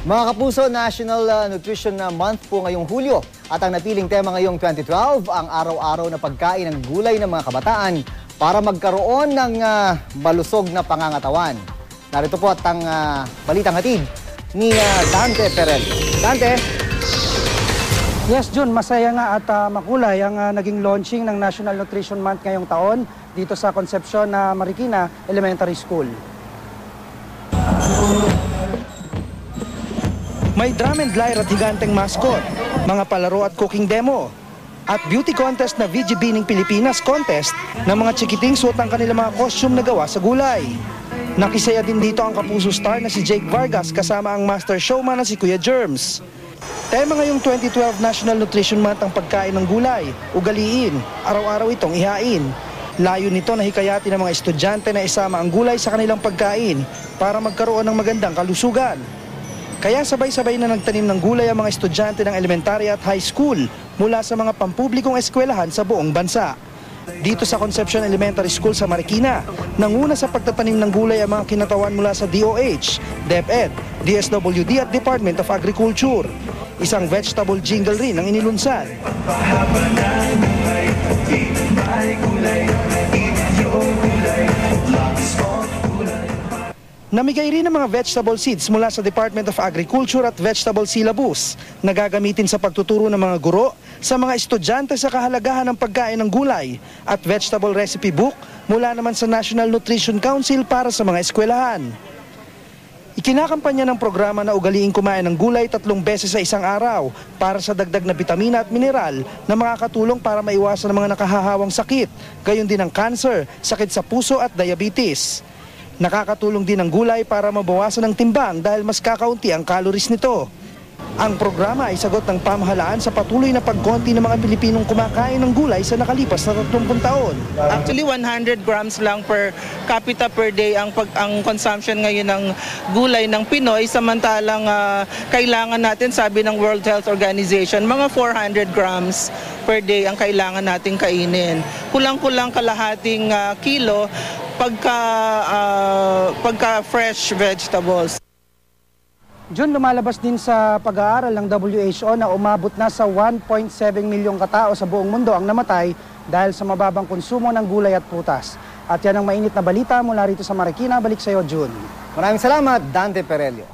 Mga kapuso, National Nutrition Month po ngayong Hulyo. At ang napiling tema ngayong 2012, ang araw-araw na pagkain ng gulay ng mga kabataan para magkaroon ng malusog na pangangatawan. Narito po at ang balitang hatid ni Dante Perel. Dante? Yes, Jun, masaya nga at makulay ang naging launching ng National Nutrition Month ngayong taon dito sa Concepcion na Marikina Elementary School. May drum and lyre at higanteng mascot, mga palaro at cooking demo, at beauty contest na VG Bining Pilipinas contest ng mga chikiting suot ang kanilang mga costume na gawa sa gulay. Nakisaya din dito ang kapuso star na si Jake Vargas kasama ang master showman na si Kuya Germs. Tema ngayong 2012 National Nutrition Month ang pagkain ng gulay, ugaliin, araw-araw itong ihain. Layo nito na hikayatin ng mga estudyante na isama ang gulay sa kanilang pagkain para magkaroon ng magandang kalusugan. Kaya sabay-sabay na nagtanim ng gulay ang mga estudyante ng elementary at high school mula sa mga pampublikong eskwelahan sa buong bansa. Dito sa Concepcion Elementary School sa Marikina, nanguna sa pagtatanim ng gulay ang mga kinatawan mula sa DOH, DepEd, DSWD at Department of Agriculture. Isang vegetable jingle rin ang inilunsad. Namigay rin ng mga vegetable seeds mula sa Department of Agriculture at Vegetable Syllabus na gagamitin sa pagtuturo ng mga guro sa mga estudyante sa kahalagahan ng pagkain ng gulay at vegetable recipe book mula naman sa National Nutrition Council para sa mga eskwelahan. Ikinakampanya ng programa na ugaliing kumain ng gulay 3 beses sa isang araw para sa dagdag na bitamina at mineral na makakatulong para maiwasan ang mga nakahahawang sakit, gayon din ang cancer, sakit sa puso at diabetes. Nakakatulong din ang gulay para mabawasan ang timbang dahil mas kakaunti ang calories nito. Ang programa ay sagot ng pamahalaan sa patuloy na pagkonti ng mga Pilipinong kumakain ng gulay sa nakalipas na 30 taon. Actually, 100 grams lang per capita per day ang consumption ngayon ng gulay ng Pinoy, samantalang kailangan natin, sabi ng World Health Organization, mga 400 grams per day ang kailangan nating kainin. Kulang-kulang kalahating kilo pagka fresh vegetables. Jun, lumalabas din sa pag-aaral ng WHO na umabot na sa 1.7 milyong katao sa buong mundo ang namatay dahil sa mababang konsumo ng gulay at prutas. At yan ang mainit na balita mula rito sa Marikina. Balik sa iyo, Jun. Maraming salamat, Dante Perelio.